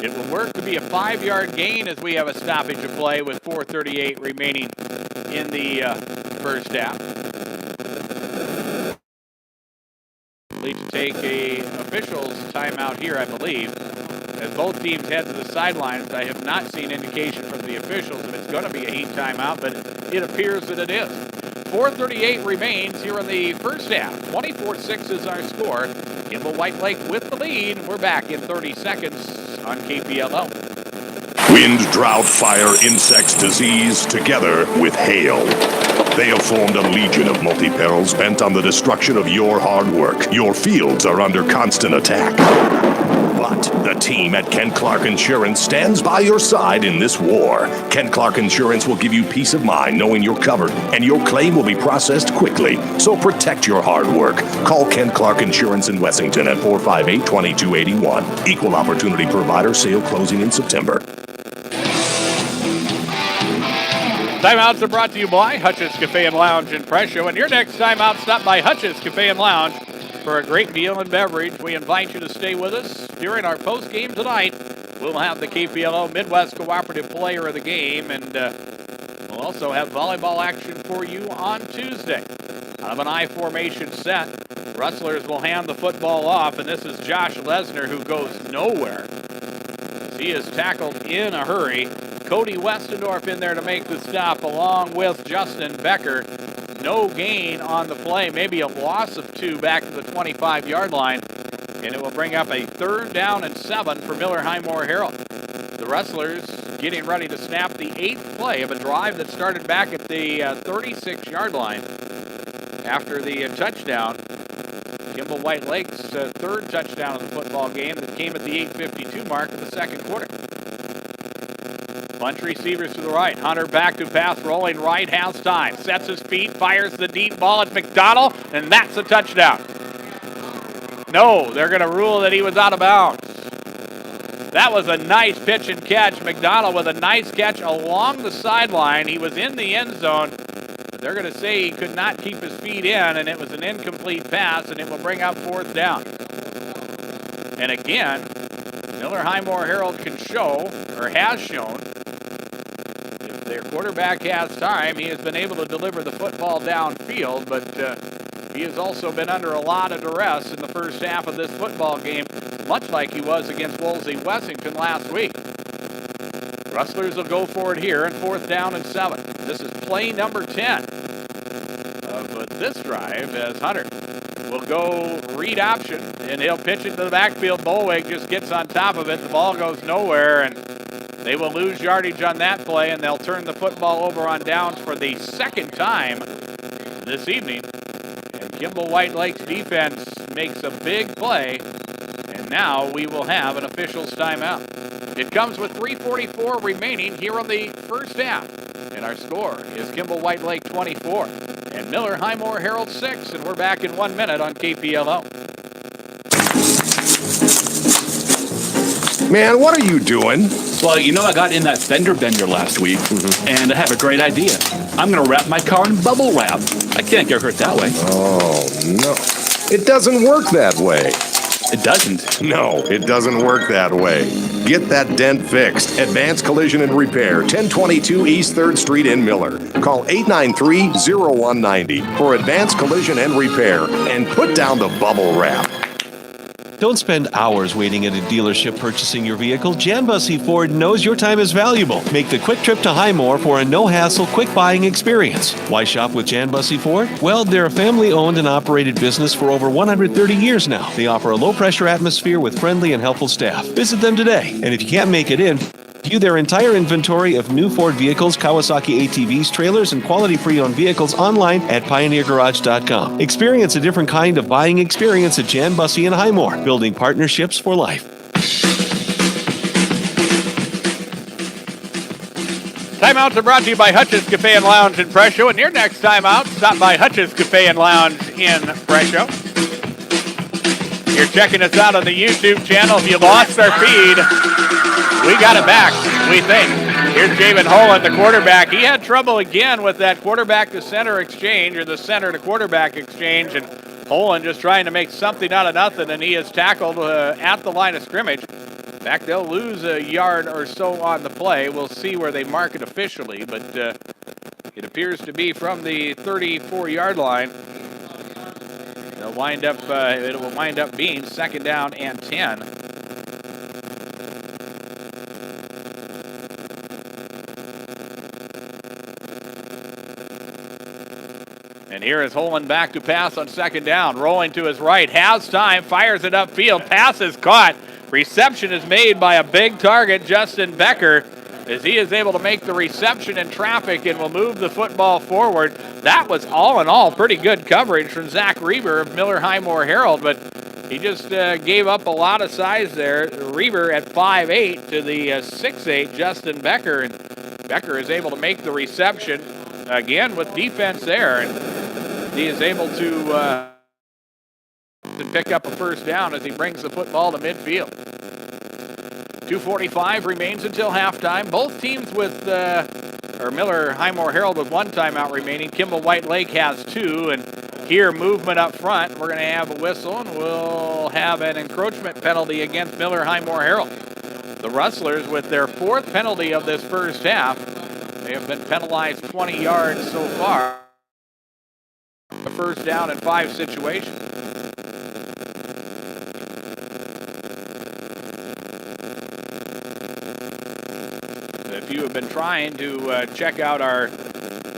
It will work to be a 5-yard gain as we have a stoppage of play with 4:38 remaining in the first half. Need to take a officials timeout here, I believe. As both teams head to the sidelines, I have not seen indication from the officials if it's going to be a heat timeout, but it appears that it is. 4:38 remains here in the first half. 24-6 is our score. Kimball White Lake with the lead. We're back in 30 seconds on KPLO. Wind, drought, fire, insects, disease, together with hail. They have formed a legion of multi-perils bent on the destruction of your hard work. Your fields are under constant attack. But the team at Kent Clark Insurance stands by your side in this war. Kent Clark Insurance will give you peace of mind knowing you're covered, and your claim will be processed quickly. So protect your hard work. Call Kent Clark Insurance in Wessington at 458-2281. Equal opportunity provider, sale closing in September. Timeouts are brought to you by Hutch's Cafe and Lounge in Presho. And your next timeout, stop by Hutch's Cafe and Lounge for a great meal and beverage. We invite you to stay with us during our post game tonight. We'll have the KPLO Midwest Cooperative Player of the Game, and we'll also have volleyball action for you on Tuesday. Out of an I formation set, Rustlers will hand the football off, and this is Josh Lesner who goes nowhere. He is tackled in a hurry. Cody Westendorf in there to make the stop along with Justin Becker. No gain on the play, maybe a loss of 2 back to the 25-yard line. And it will bring up a 3rd down and 7 for Miller Highmore Herald. The Rustlers getting ready to snap the 8th play of a drive that started back at the 36-yard line after the touchdown. Kimball White Lake's 3rd touchdown of the football game that came at the 8:52 mark of the second quarter. Bunch receivers to the right. Hunter back to pass, rolling right, has time. Sets his feet, fires the deep ball at McDonald, and that's a touchdown. No, they're going to rule that he was out of bounds. That was a nice pitch and catch. McDonald with a nice catch along the sideline. He was in the end zone, but they're going to say he could not keep his feet in, and it was an incomplete pass, and it will bring up 4th down. And again, Miller Highmore Herald can show, or has shown, if their quarterback has time, he has been able to deliver the football downfield, but he has also been under a lot of duress in the first half of this football game, much like he was against Wolsey Wessington last week. Rustlers will go for it here on 4th down and 7. This is play number 10 of this drive as Hunter will go read option, and he'll pitch it to the backfield. Bolwig just gets on top of it. The ball goes nowhere, and they will lose yardage on that play, and they'll turn the football over on downs for the 2nd time this evening. And Kimball White Lake's defense makes a big play, and now we will have an official's timeout. It comes with 3:44 remaining here on the first half, and our score is Kimball White Lake 24 and Miller Highmore Herald 6, and we're back in 1 minute on KPLO. Man, what are you doing? Well, you know, I got in that fender bender last week, and I have a great idea. I'm going to wrap my car in bubble wrap. I can't get hurt that way. Oh, no. It doesn't work that way. It doesn't. No, it doesn't work that way. Get that dent fixed. Advanced Collision and Repair, 1022 East 3rd Street in Miller. Call 893-0190 for Advanced Collision and Repair and put down the bubble wrap. Don't spend hours waiting at a dealership purchasing your vehicle. Jan Bussey Ford knows your time is valuable. Make the quick trip to Highmore for a no-hassle, quick buying experience. Why shop with Jan Bussey Ford? Well, they're a family-owned and operated business for over 130 years now. They offer a low-pressure atmosphere with friendly and helpful staff. Visit them today. And if you can't make it in, view their entire inventory of new Ford vehicles, Kawasaki ATVs, trailers, and quality pre-owned vehicles online at PioneerGarage.com. Experience a different kind of buying experience at Jan Bussey and Highmore, building partnerships for life. Timeouts are brought to you by Hutch's Cafe and Lounge in Presho, and your next timeout, stop by Hutch's Cafe and Lounge in Presho. You're checking us out on the YouTube channel. If you lost our feed, we got it back, we think. Here's Javen Holland, the quarterback. He had trouble again with that quarterback to center exchange, or the center to quarterback exchange, and Holland just trying to make something out of nothing, and he is tackled at the line of scrimmage. In fact, they'll lose a yard or so on the play. We'll see where they mark it officially, but it appears to be from the 34-yard line. It will wind up being 2nd down and 10. And here is Holland back to pass on 2nd down. Rolling to his right, has time, fires it upfield, pass is caught. Reception is made by a big target, Justin Becker, as he is able to make the reception in traffic and will move the football forward. That was all in all pretty good coverage from Zach Reber of Miller Highmore Herald, but he just gave up a lot of size there. Reber at 5'8" to the 6'8" Justin Becker, and Becker is able to make the reception again with defense there, and he is able to pick up a 1st down as he brings the football to midfield. 2:45 remains until halftime. Both teams with, Miller Highmore Herald with 1 timeout remaining. Kimball White Lake has 2, and here movement up front. We're going to have a whistle, and we'll have an encroachment penalty against Miller Highmore Herald. The Rustlers with their 4th penalty of this first half. They have been penalized 20 yards so far. A 1st down and 5 situation. If you have been trying to check out our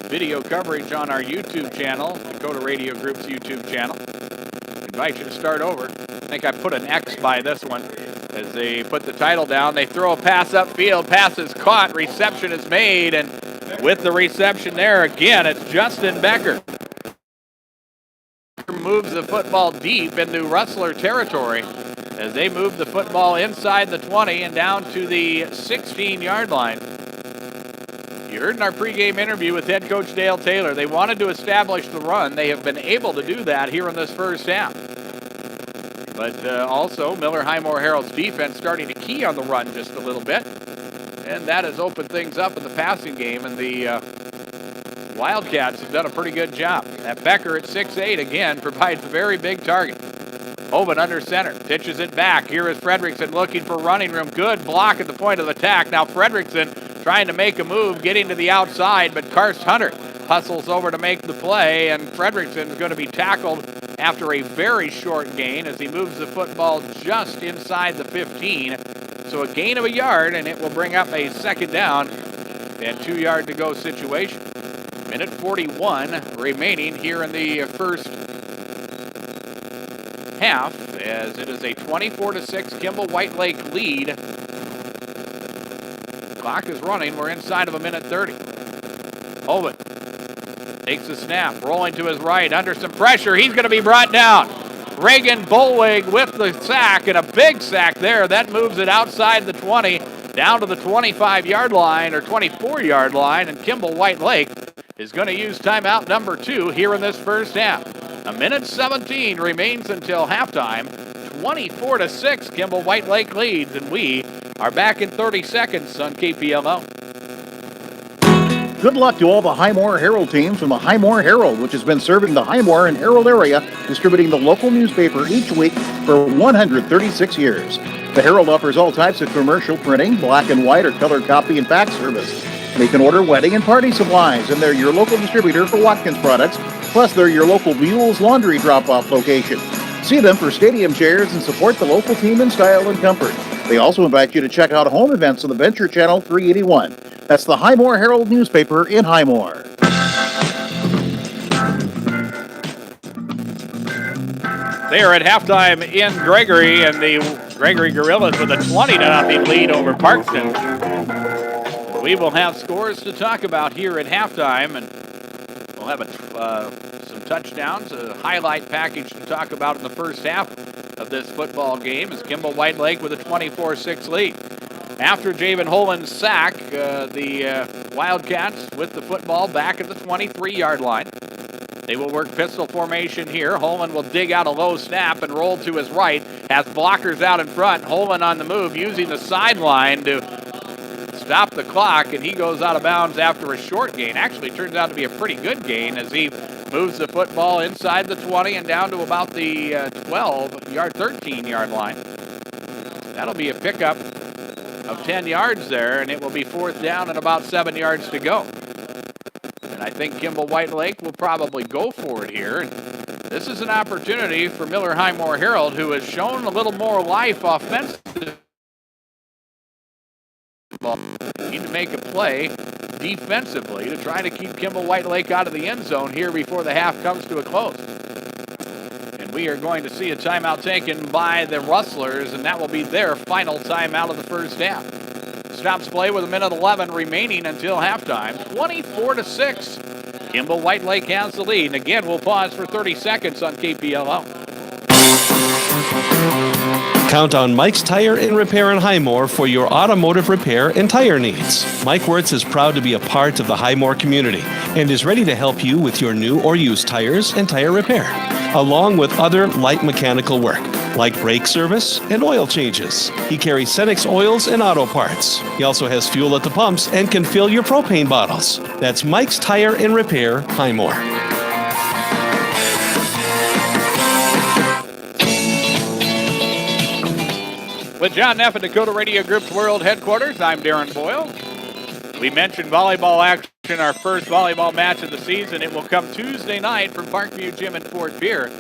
video coverage on our YouTube channel, Dakota Radio Group's YouTube channel, I invite you to start over. I think I put an X by this one as they put the title down. They throw a pass upfield, pass is caught, reception is made, and with the reception there again, it's Justin Becker. Moves the football deep into Rustler territory as they move the football inside the 20 and down to the 16-yard line. You heard in our pregame interview with head coach Dale Taylor, they wanted to establish the run. They have been able to do that here in this first half. But also, Miller Highmore Herald's defense starting to key on the run just a little bit. And that has opened things up in the passing game, and the Wildcats have done a pretty good job. That Becker at 6'8", again, provides a very big target. Hoban under center, pitches it back. Here is Fredrickson looking for running room. Good block at the point of attack. Now Fredrickson trying to make a move, getting to the outside, but Karst Hunter hustles over to make the play, and Fredrickson is going to be tackled after a very short gain as he moves the football just inside the 15. So a gain of a yard, and it will bring up a 2nd down and 2 yard to go situation. Minute 41 remaining here in the first half, as it is a 24-6 Kimball White Lake lead. Clock is running. We're inside of a minute 30. Hoban takes the snap, rolling to his right, under some pressure. He's going to be brought down. Reagan Bolwig with the sack, and a big sack there. That moves it outside the 20, down to the 25-yard line, or 24-yard line, and Kimball White Lake is going to use timeout number 2 here in this first half. A minute 17 remains until halftime. 24-6, Kimball White Lake leads, and we are back in 30 seconds on KPLO. Good luck to all the Highmore Herald teams from the Highmore Herald, which has been serving the Highmore and Herald area, distributing the local newspaper each week for 136 years. The Herald offers all types of commercial printing, black and white or color copy and fax service. They can order wedding and party supplies, and they're your local distributor for Watkins products. Plus, they're your local Buell's Laundry drop-off location. See them for stadium chairs and support the local team in style and comfort. They also invite you to check out home events on the Venture Channel 381. That's the Highmore Herald newspaper in Highmore. They are at halftime in Gregory, and the Gregory Gorillas with a 20-0 lead over Parkston. We will have scores to talk about here at halftime, and we'll have some touchdowns, a highlight package to talk about in the first half of this football game as Kimball White Lake with a 24-6 lead. After Javen Holand's sack, the Wildcats with the football back at the 23-yard line. They will work pistol formation here. Holman will dig out a low snap and roll to his right. Has blockers out in front. Holman on the move using the sideline to stop the clock, and he goes out of bounds after a short gain. Actually turns out to be a pretty good gain as he moves the football inside the 20 and down to about the 13-yard line. That'll be a pickup of 10 yards there, and it will be 4th down and about 7 yards to go. And I think Kimball White Lake will probably go for it here. And this is an opportunity for Miller Highmore Herald, who has shown a little more life offensively. Need to make a play defensively to try to keep Kimball White Lake out of the end zone here before the half comes to a close. And we are going to see a timeout taken by the Rustlers, and that will be their final timeout of the first half. Stops play with 1:11 remaining until halftime. 24-6. Kimball White Lake has the lead. And again, we'll pause for 30 seconds on KPLO. Count on Mike's Tire and Repair in Highmore for your automotive repair and tire needs. Mike Wirtz is proud to be a part of the Highmore community and is ready to help you with your new or used tires and tire repair, along with other light mechanical work, like brake service and oil changes. He carries Cenex oils and auto parts. He also has fuel at the pumps and can fill your propane bottles. That's Mike's Tire and Repair, Highmore. With John Neff at Dakota Radio Group's World Headquarters, I'm Darren Boyle. We mentioned volleyball action, our first volleyball match of the season. It will come Tuesday night from Parkview Gym in Fort Pierre.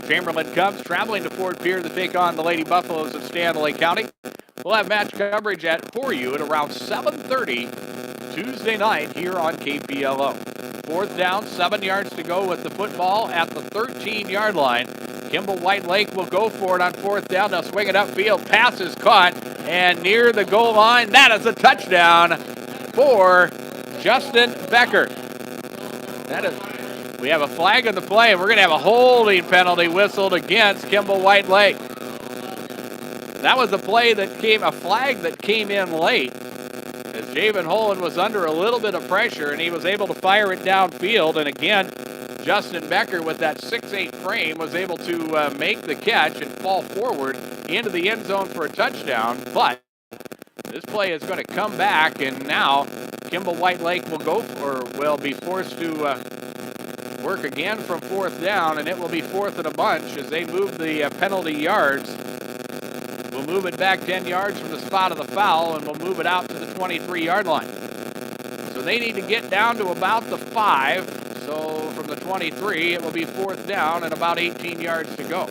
Chamberlain Cubs traveling to Fort Pierre to take on the Lady Buffaloes of Stanley County. We'll have match coverage for you at around 7:30 Tuesday night here on KPLO. 4th down, 7 yards to go with the football at the 13-yard line. Kimball White Lake will go for it on 4th down. They'll swing it upfield. Pass is caught, and near the goal line, that is a touchdown for Justin Becker. We have a flag in the play, and we're going to have a holding penalty whistled against Kimball White Lake. That was a flag that came in late, as Javen Holland was under a little bit of pressure, and he was able to fire it downfield. And again, Justin Becker, with that 6'8" frame, was able to make the catch and fall forward into the end zone for a touchdown. But this play is going to come back, and now Kimball White Lake will be forced to work again from 4th down, and it will be 4th and a bunch as they move the penalty yards. We'll move it back 10 yards from the spot of the foul, and we'll move it out to the 23-yard line. So they need to get down to about the 5. So from the 23, it will be 4th down and about 18 yards to go.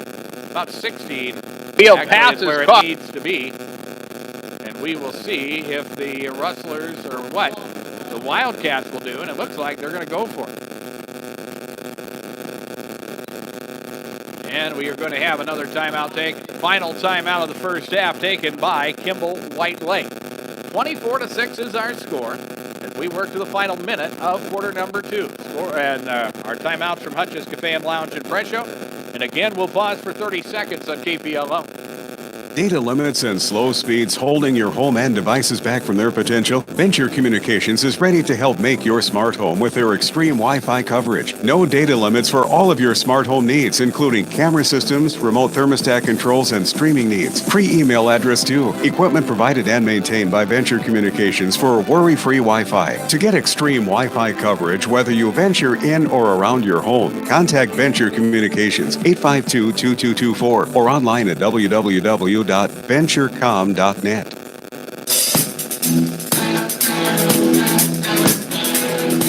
About 16. Field pass is where it needs to be. And we will see if the Rustlers or what the Wildcats will do, and it looks like they're going to go for it. And we are going to have another timeout final timeout of the first half taken by Kimball White Lake. 24-6 is our score as we work to the final minute of quarter number 2. And our timeouts from Hutch's Cafe and Lounge in Fresno. And again, we'll pause for 30 seconds on KPLO. Data limits and slow speeds holding your home and devices back from their potential? Venture Communications is ready to help make your smart home with their extreme Wi-Fi coverage. No data limits for all of your smart home needs, including camera systems, remote thermostat controls, and streaming needs. Free email address too. Equipment provided and maintained by Venture Communications for worry-free Wi-Fi. To get extreme Wi-Fi coverage, whether you venture in or around your home, contact Venture Communications 852-2224 or online at www.venturecom.net.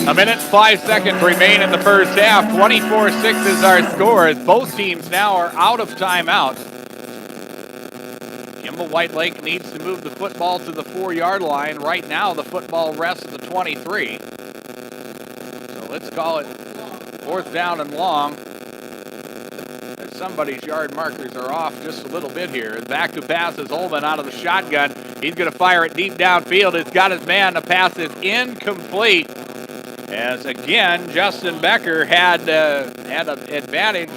A minute, 5 seconds remain in the first half. 24-6 is our score as both teams now are out of timeouts. Kimball White Lake needs to move the football to the 4-yard line. Right now, the football rests at the 23. So let's call it 4th down and long. Somebody's yard markers are off just a little bit here. Back to pass is Holman out of the shotgun. He's going to fire it deep downfield. It's got his man. The pass is incomplete. As again, Justin Becker had an advantage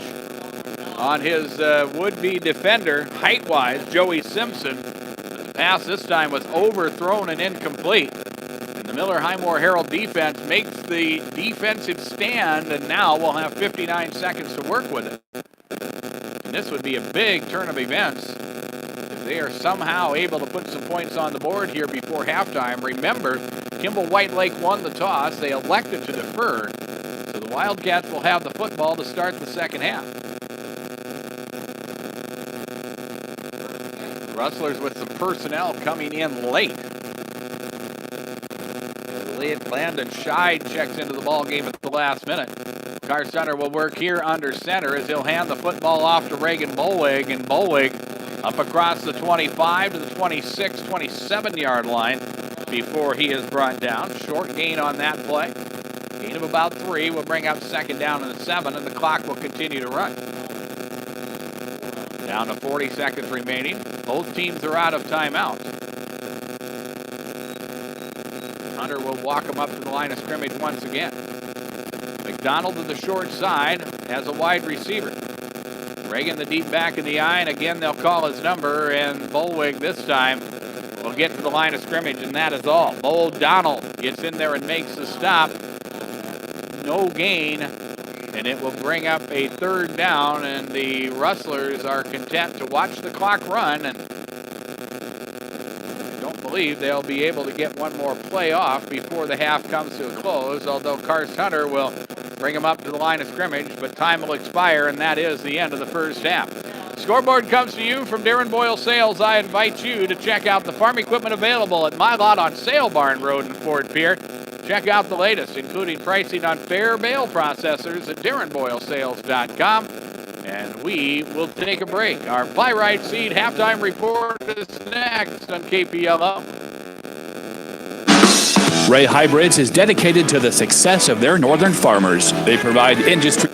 on his would-be defender, height-wise, Joey Simpson. The pass this time was overthrown and incomplete. And the Miller Highmore Herald defense makes the defensive stand, and now we'll have 59 seconds to work with it. And this would be a big turn of events if they are somehow able to put some points on the board here before halftime. Remember, Kimball White Lake won the toss. They elected to defer. So the Wildcats will have the football to start the second half. Rustlers with some personnel coming in late. Landon Scheid checks into the ball game at the last minute. Carr-Center will work here under center as he'll hand the football off to Reagan Bolwig, and Bolwig up across the 25 to the 26, 27-yard line before he is brought down. Short gain on that play. Gain of about 3 will bring up second down and 7, and the clock will continue to run. Down to 40 seconds remaining. Both teams are out of timeout. Hunter will walk him up to the line of scrimmage once again. McDonald to the short side has a wide receiver. Reagan the deep back in the eye, and again they'll call his number, and Bolwig this time will get to the line of scrimmage, and that is all. Bo O'Donnell gets in there and makes the stop. No gain, and it will bring up a third down, and the Rustlers are content to watch the clock run, and I don't believe they'll be able to get one more play off before the half comes to a close, although Carr-Center will bring him up to the line of scrimmage, but time will expire, and that is the end of the first half. Scoreboard comes to you from Darren Boyle Sales. I invite you to check out the farm equipment available at My Lot on Sale Barn Road in Fort Pierre. Check out the latest, including pricing on fair bale processors at DarrenBoyleSales.com. And we will take a break. Our Pyrite Seed halftime report is next on KPLO. Ray Hybrids is dedicated to the success of their northern farmers. They provide industry.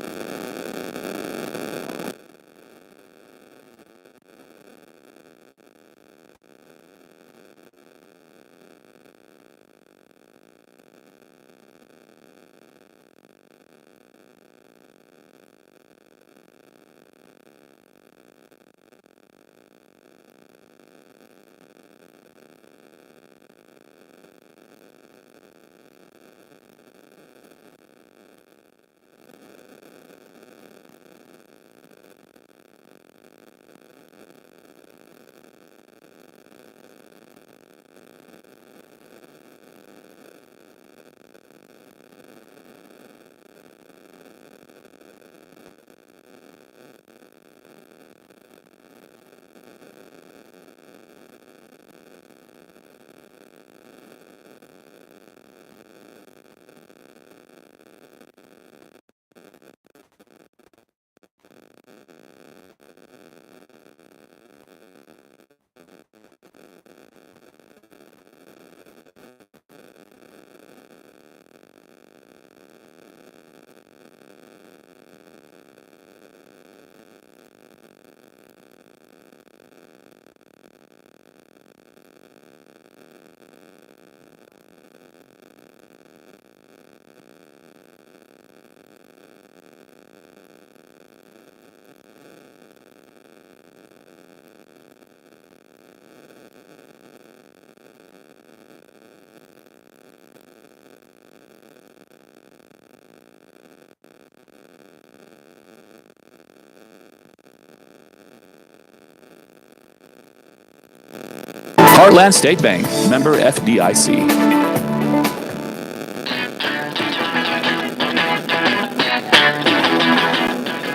Heartland State Bank, member FDIC.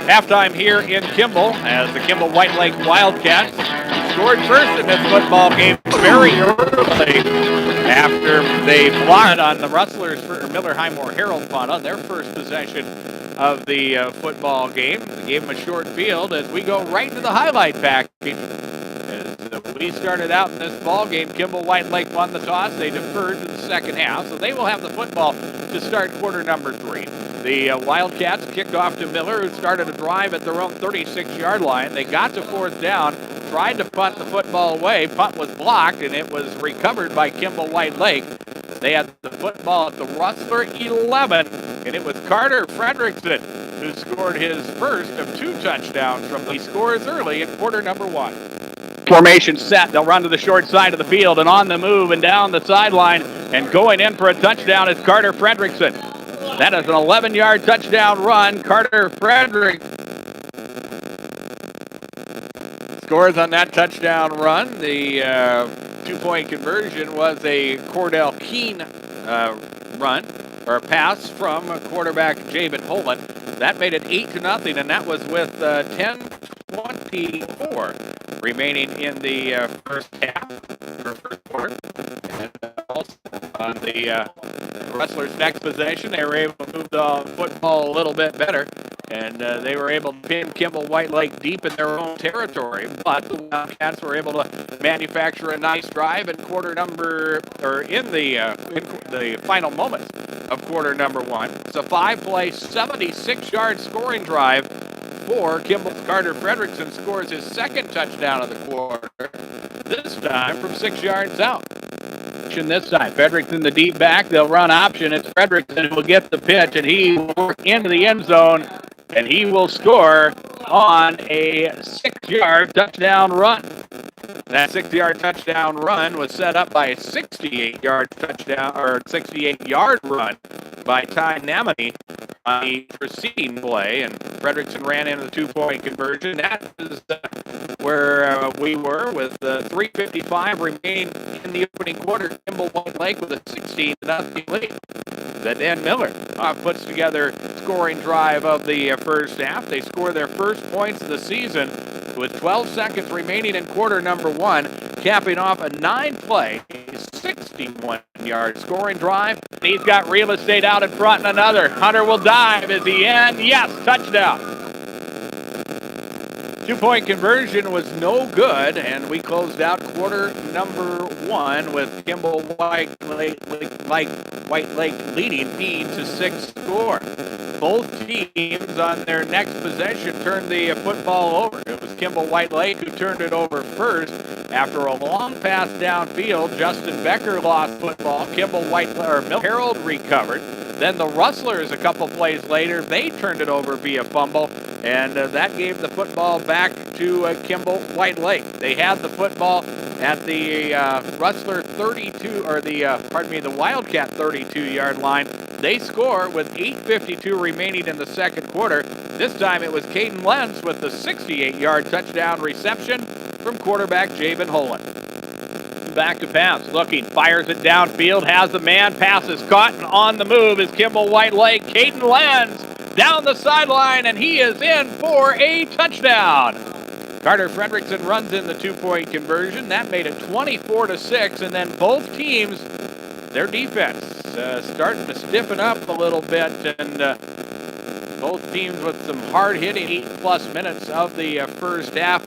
Halftime here in Kimball as the Kimball White Lake Wildcats scored first in this football game very early after they blocked on the Rustlers for Miller Highmore Herald punt on their first possession of the football game. They gave them a short field as we go right into the highlight package. As we started out in this ball game, Kimball White Lake won the toss. They deferred to the second half, so they will have the football to start quarter number 3. The Wildcats kicked off to Miller, who started a drive at their own 36-yard line. They got to fourth down, tried to punt the football away. Punt was blocked, and it was recovered by Kimball White Lake. They had the football at the Rustler 11, and it was Carter Fredrickson who scored his first of 2 touchdowns from the scores early in quarter number 1. Formation set. They'll run to the short side of the field and on the move and down the sideline and going in for a touchdown is Carter Fredrickson. That is an 11-yard touchdown run. Carter Fredrickson scores on that touchdown run. The 2-point conversion was a Cordell Keene run or pass from quarterback Jabin Holman. That made it 8-0, and that was with 10:24 remaining in the first half, or first quarter. And also on the Rustlers' next possession, they were able to move the football a little bit better, and they were able to pin Kimball White Lake deep in their own territory. But the Wildcats were able to manufacture a nice drive in in the final moments of quarter number one. It's a 5-play, 76-yard scoring drive for Kimball. Carter Fredrickson scores his second touchdown of the quarter, this time from 6 yards out. This time, Fredrickson the deep back. They'll run option. It's Fredrickson who will get the pitch, and he will work into the end zone, and he will score on a 6-yard touchdown run. That 6-yard touchdown run was set up by a 68-yard run by Ty Namany on the preceding play, and Fredrickson ran into the 2-point conversion. That is where we were with 3:55 remaining in the opening quarter. Kimball White Lake with a 16-0 lead. Then Dan Miller puts together scoring drive of the first half. They score their first points of the season with 12 seconds remaining in quarter number one, capping off a 9-play, 61-yard scoring drive. He's got real estate out in front and another. Hunter will dive. Is he in? Yes, touchdown. 2-point conversion was no good, and we closed out quarter number one with Kimball White Lake leading 18-6 score. Both teams on their next possession turned the football over. It was Kimball White Lake who turned it over first. After a long pass downfield, Justin Becker lost football. Mill Harold recovered. Then the Rustlers, a couple plays later, they turned it over via fumble, and that gave the football back to Kimball White Lake. They had the football at the Rustler 32, or the Wildcat 32-yard line. They score with 8:52 remaining in the second quarter. This time it was Caden Lentz with the 68-yard touchdown reception from quarterback Javen Holland. Back to pass, looking, fires it downfield, has the man, pass is caught, and on the move is Kimball White Lake. Caden Lentz down the sideline, and he is in for a touchdown. Carter Fredrickson runs in the 2-point conversion. That made it 24-6, and then both teams, their defense starting to stiffen up a little bit, and both teams with some hard-hitting 8+ minutes of the first half.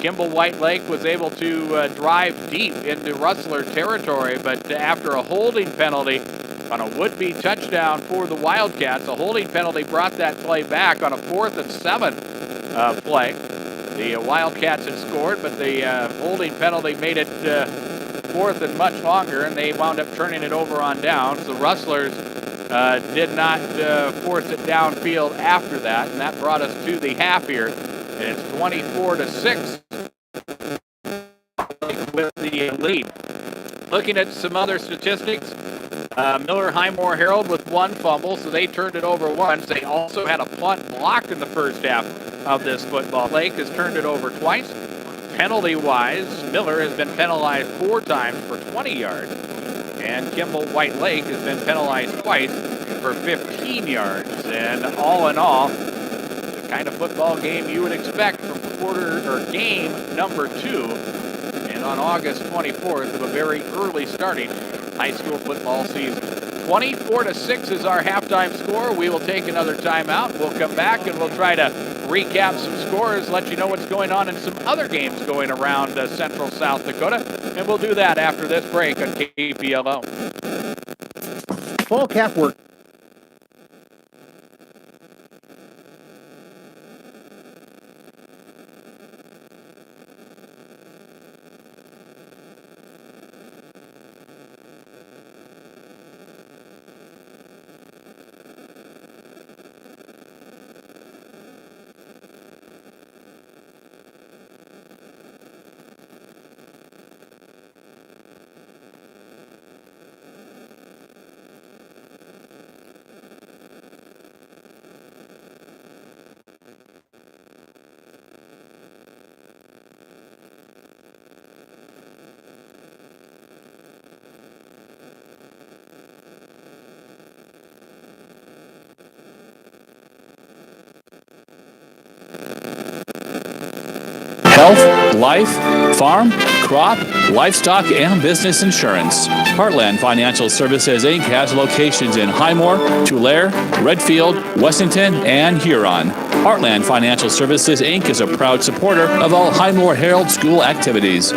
Kimball White Lake was able to drive deep into Rustler territory, but after a holding penalty on a would-be touchdown for the Wildcats, a holding penalty brought that play back on a 4th and 7 play. The Wildcats had scored, but the holding penalty made it 4th and much longer, and they wound up turning it over on downs. The Rustlers did not force it downfield after that, and that brought us to the half here. And it's 24-6 with the lead. Looking at some other statistics, Miller Highmore Herald with 1 fumble, so they turned it over once. They also had a punt blocked in the first half of this football. Lake has turned it over twice. Penalty-wise, Miller has been penalized 4 times for 20 yards, and Kimball White Lake has been penalized twice for 15 yards. And all in all, the kind of football game you would expect from game number 2, and on August 24th of a very early starting high school football season. 24-6 is our halftime score. We will take another timeout. We'll come back and we'll try to recap some scores, let you know what's going on in some other games going around central South Dakota, and we'll do that after this break on KPLO. Fall calf work. Health, life, farm, crop, livestock, and business insurance. Heartland Financial Services, Inc. has locations in Highmore, Tulare, Redfield, Wessington, and Huron. Heartland Financial Services, Inc. is a proud supporter of all Highmore Herald School activities.